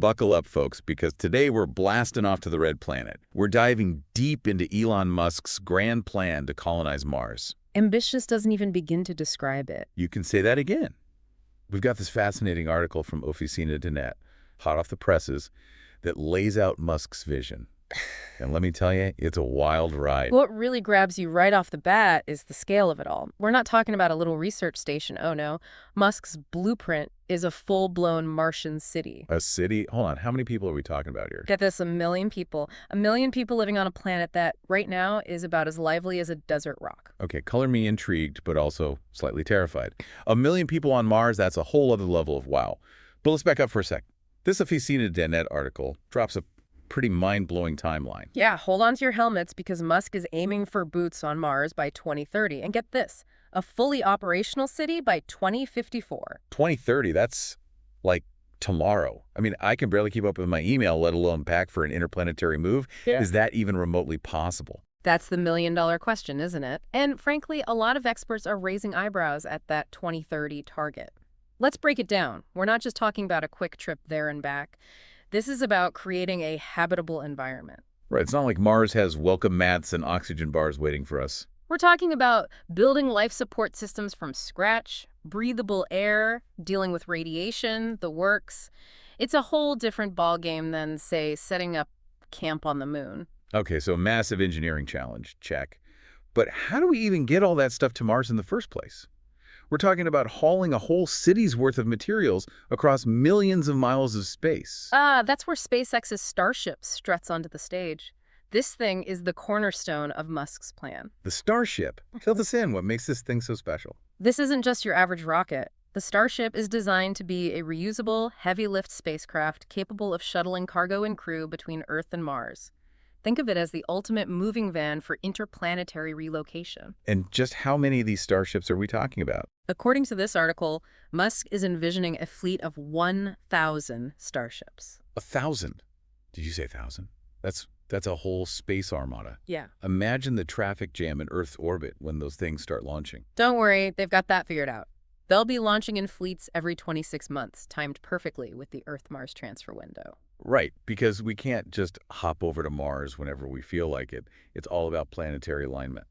Buckle up, folks, because today we're blasting off to the red planet. We're diving deep into Elon Musk's grand plan to colonize Mars. Ambitious doesn't even begin to describe it. You can say that again. We've got this fascinating article from Oficina.net, hot off the presses, that lays out Musk's vision. And let me tell you, it's a wild ride. What really grabs you right off the bat is the scale of it all. We're not talking about a little research station, oh no. Musk's blueprint is a full-blown Martian city. A city? Hold on, how many people are we talking about here? Get this, 1 million people. 1 million people living on a planet that, right now, is about as lively as a desert rock. Okay, color me intrigued, but also slightly terrified. 1 million people on Mars, that's a whole other level of wow. But let's back up for a sec. This Oficina.net article drops a pretty mind-blowing timeline. Yeah, hold on to your helmets because Musk is aiming for boots on Mars by 2030. And get this, a fully operational city by 2054. 2030, that's like tomorrow. I mean, I can barely keep up with my email, let alone pack for an interplanetary move. Yeah. Is that even remotely possible? That's the million-dollar question, isn't it? And frankly, a lot of experts are raising eyebrows at that 2030 target. Let's break it down. We're not just talking about a quick trip there and back. This is about creating a habitable environment. Right, it's not like Mars has welcome mats and oxygen bars waiting for us. We're talking about building life support systems from scratch, breathable air, dealing with radiation, the works. It's a whole different ballgame than, say, setting up camp on the moon. Okay, so massive engineering challenge, check. But how do we even get all that stuff to Mars in the first place? We're talking about hauling a whole city's worth of materials across millions of miles of space. That's where SpaceX's Starship struts onto the stage. This thing is the cornerstone of Musk's plan. The Starship? Fill this in. What makes this thing so special? This isn't just your average rocket. The Starship is designed to be a reusable, heavy-lift spacecraft capable of shuttling cargo and crew between Earth and Mars. Think of it as the ultimate moving van for interplanetary relocation. And just how many of these starships are we talking about? According to this article, Musk is envisioning a fleet of 1,000 starships. 1,000? Did you say 1,000? That's a whole space armada. Yeah. Imagine the traffic jam in Earth's orbit when those things start launching. Don't worry, they've got that figured out. They'll be launching in fleets every 26 months, timed perfectly with the Earth-Mars transfer window. Right, because we can't just hop over to Mars whenever we feel like it. It's all about planetary alignment.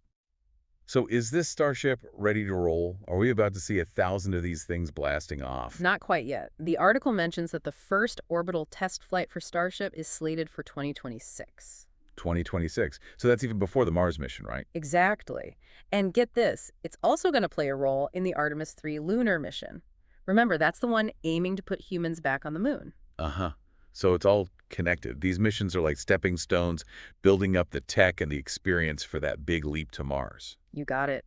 So is this Starship ready to roll? Are we about to see 1,000 of these things blasting off? Not quite yet. The article mentions that the first orbital test flight for Starship is slated for 2026. 2026. So that's even before the Mars mission, right? Exactly. And get this, it's also going to play a role in the Artemis 3 lunar mission. Remember, that's the one aiming to put humans back on the moon. Uh-huh. So it's all connected. These missions are like stepping stones, building up the tech and the experience for that big leap to Mars. You got it.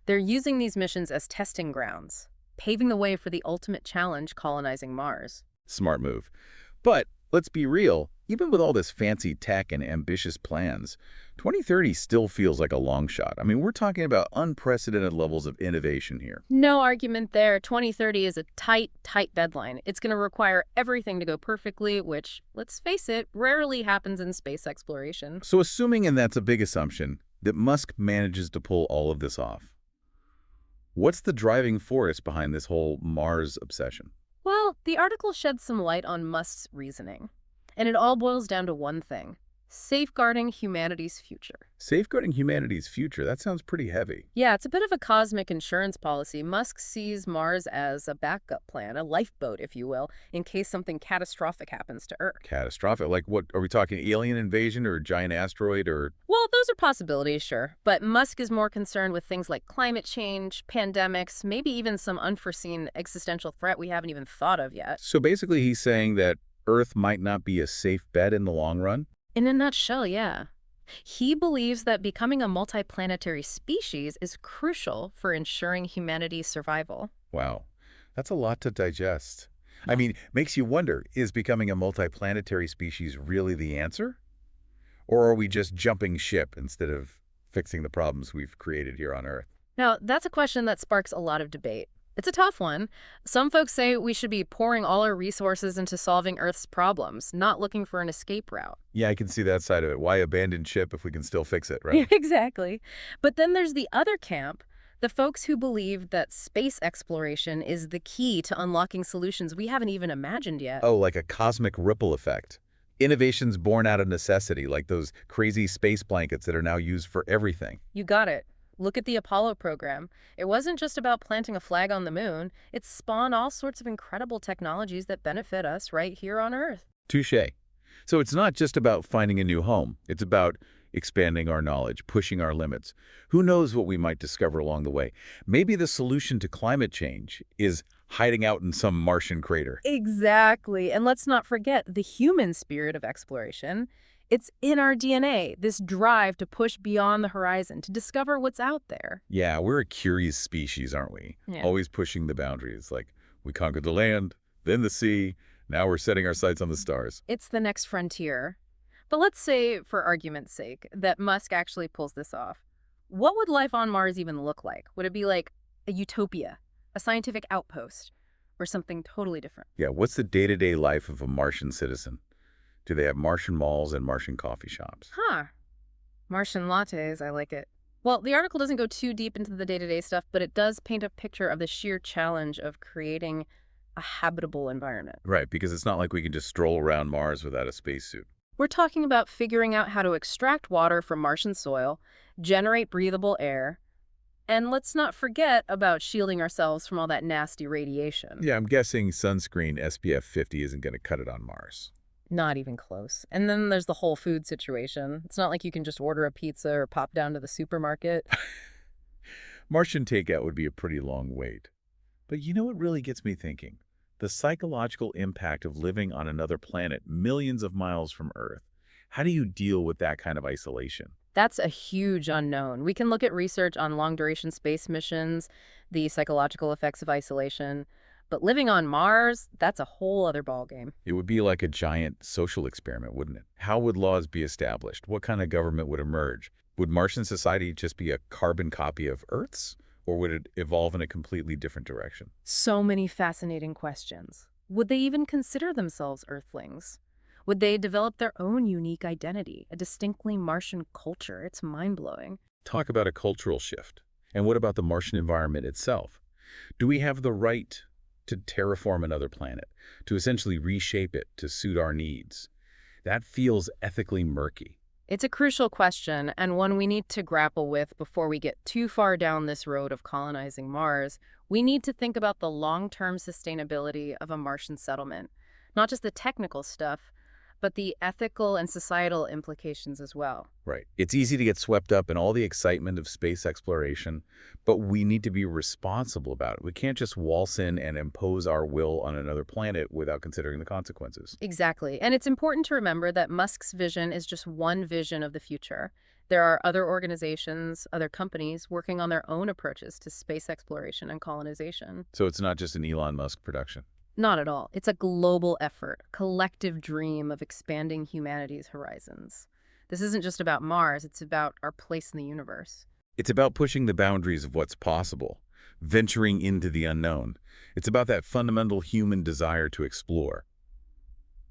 They're using these missions as testing grounds, paving the way for the ultimate challenge, colonizing Mars. Smart move. But let's be real, even with all this fancy tech and ambitious plans, 2030 still feels like a long shot. I mean, we're talking about unprecedented levels of innovation here. No argument there. 2030 is a tight deadline. It's going to require everything to go perfectly, which, let's face it, rarely happens in space exploration. So assuming, and that's a big assumption, that Musk manages to pull all of this off, what's the driving force behind this whole Mars obsession? Well, the article sheds some light on Musk's reasoning. And it all boils down to one thing: safeguarding humanity's future. Safeguarding humanity's future? That sounds pretty heavy. Yeah, it's a bit of a cosmic insurance policy. Musk sees Mars as a backup plan, a lifeboat, if you will, in case something catastrophic happens to Earth. Catastrophic? Like what? Are we talking alien invasion or a giant asteroid or... Well, those are possibilities, sure. But Musk is more concerned with things like climate change, pandemics, maybe even some unforeseen existential threat we haven't even thought of yet. So basically he's saying that Earth might not be a safe bet in the long run? In a nutshell, yeah. He believes that becoming a multiplanetary species is crucial for ensuring humanity's survival. Wow, that's a lot to digest. I mean, makes you wonder, is becoming a multiplanetary species really the answer? Or are we just jumping ship instead of fixing the problems we've created here on Earth? Now, that's a question that sparks a lot of debate. It's a tough one. Some folks say we should be pouring all our resources into solving Earth's problems, not looking for an escape route. Yeah, I can see that side of it. Why abandon ship if we can still fix it, right? Exactly. But then there's the other camp, The folks who believe that space exploration is the key to unlocking solutions we haven't even imagined yet. Oh, like a cosmic ripple effect. Innovations born out of necessity, like those crazy space blankets that are now used for everything. You got it. Look at the Apollo program. It wasn't just about planting a flag on the moon. It spawned all sorts of incredible technologies that benefit us right here on Earth. Touche. So it's not just about finding a new home. It's about expanding our knowledge, pushing our limits. Who knows what we might discover along the way? Maybe the solution to climate change is hiding out in some Martian crater. Exactly. And let's not forget the human spirit of exploration. It's in our DNA, this drive to push beyond the horizon, to discover what's out there. Yeah, we're a curious species, aren't we? Yeah. Always pushing the boundaries. Like, we conquered the land, then the sea, now we're setting our sights on the stars. It's the next frontier. But let's say, for argument's sake, that Musk actually pulls this off. What would life on Mars even look like? Would it be like a utopia, a scientific outpost, or something totally different? Yeah, what's the day-to-day life of a Martian citizen? Do they have Martian malls and Martian coffee shops? Huh. Martian lattes, I like it. Well, the article doesn't go too deep into the day-to-day stuff, but it does paint a picture of the sheer challenge of creating a habitable environment. Right, because it's not like we can just stroll around Mars without a spacesuit. We're talking about figuring out how to extract water from Martian soil, generate breathable air, and let's not forget about shielding ourselves from all that nasty radiation. Yeah, I'm guessing sunscreen SPF 50 isn't going to cut it on Mars. Not even close. And then there's the whole food situation. It's not like you can just order a pizza or pop down to the supermarket. Martian takeout would be a pretty long wait. But you know what really gets me thinking? The psychological impact of living on another planet millions of miles from Earth. How do you deal with that kind of isolation? That's a huge unknown. We can look at research on long-duration space missions, the psychological effects of isolation, but living on Mars, that's a whole other ballgame. It would be like a giant social experiment, wouldn't it? How would laws be established? What kind of government would emerge? Would Martian society just be a carbon copy of Earth's? Or would it evolve in a completely different direction? So many fascinating questions. Would they even consider themselves Earthlings? Would they develop their own unique identity, a distinctly Martian culture? It's mind-blowing. Talk about a cultural shift. And what about the Martian environment itself? Do we have the right to terraform another planet, to essentially reshape it to suit our needs? That feels ethically murky. It's a crucial question, and one we need to grapple with before we get too far down this road of colonizing Mars. We need to think about the long-term sustainability of a Martian settlement. Not just the technical stuff, but the ethical and societal implications as well. Right. It's easy to get swept up in all the excitement of space exploration, but we need to be responsible about it. We can't just waltz in and impose our will on another planet without considering the consequences. Exactly. And it's important to remember that Musk's vision is just one vision of the future. There are other organizations, other companies working on their own approaches to space exploration and colonization. So it's not just an Elon Musk production. Not at all. It's a global effort, a collective dream of expanding humanity's horizons. This isn't just about Mars, it's about our place in the universe. It's about pushing the boundaries of what's possible, venturing into the unknown. It's about that fundamental human desire to explore.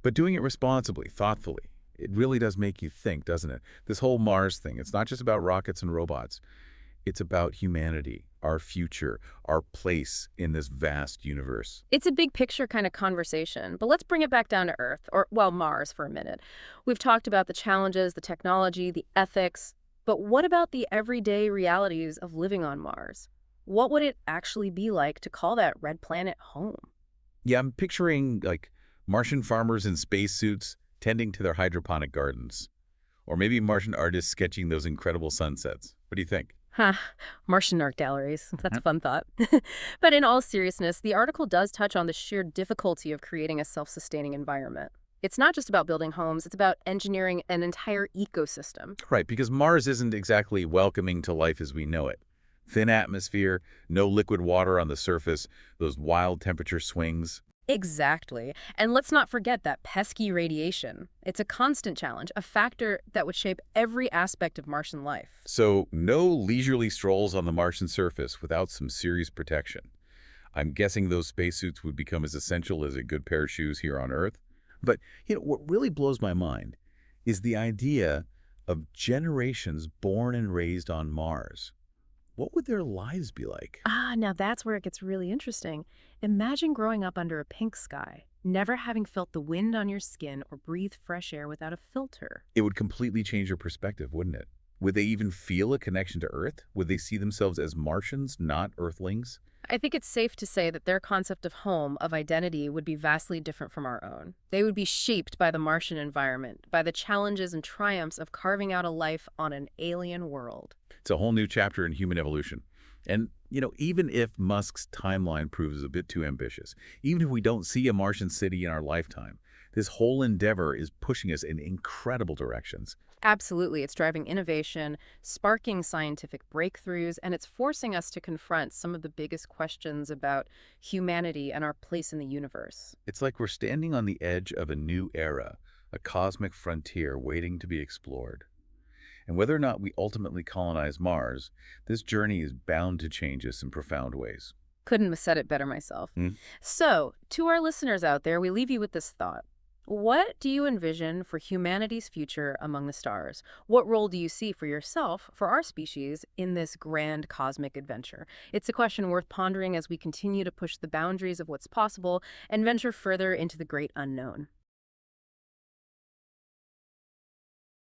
But doing it responsibly, thoughtfully. It really does make you think, doesn't it? This whole Mars thing, it's not just about rockets and robots. It's about humanity, our future, our place in this vast universe. It's a big picture kind of conversation, but let's bring it back down to Earth, or, well, Mars for a minute. We've talked about the challenges, the technology, the ethics, but what about the everyday realities of living on Mars? What would it actually be like to call that red planet home? Yeah, I'm picturing, like, Martian farmers in spacesuits tending to their hydroponic gardens. Or maybe Martian artists sketching those incredible sunsets. What do you think? Huh, Martian art galleries. That's a fun thought. But in all seriousness, the article does touch on the sheer difficulty of creating a self-sustaining environment. It's not just about building homes, it's about engineering an entire ecosystem. Right, because Mars isn't exactly welcoming to life as we know it. Thin atmosphere, no liquid water on the surface, those wild temperature swings. Exactly. And let's not forget that pesky radiation. It's a constant challenge, a factor that would shape every aspect of Martian life. So no leisurely strolls on the Martian surface without some serious protection. I'm guessing those spacesuits would become as essential as a good pair of shoes here on Earth. But what really blows my mind is the idea of generations born and raised on Mars. what would their lives be like? Ah, now that's where it gets really interesting. Imagine growing up under a pink sky, never having felt the wind on your skin or breathe fresh air without a filter. It would completely change your perspective, wouldn't it? Would they even feel a connection to Earth? Would they see themselves as Martians, not Earthlings? I think it's safe to say that their concept of home, of identity, would be vastly different from our own. They would be shaped by the Martian environment, by the challenges and triumphs of carving out a life on an alien world. It's a whole new chapter in human evolution. And, even if Musk's timeline proves a bit too ambitious, even if we don't see a Martian city in our lifetime, this whole endeavor is pushing us in incredible directions. Absolutely, it's driving innovation, sparking scientific breakthroughs, and it's forcing us to confront some of the biggest questions about humanity and our place in the universe. It's like we're standing on the edge of a new era, a cosmic frontier waiting to be explored. And whether or not we ultimately colonize Mars, this journey is bound to change us in profound ways. Couldn't have said it better myself. Hmm? So, to our listeners out there, we leave you with this thought. What do you envision for humanity's future among the stars? What role do you see for yourself, for our species, in this grand cosmic adventure? It's a question worth pondering as we continue to push the boundaries of what's possible and venture further into the great unknown.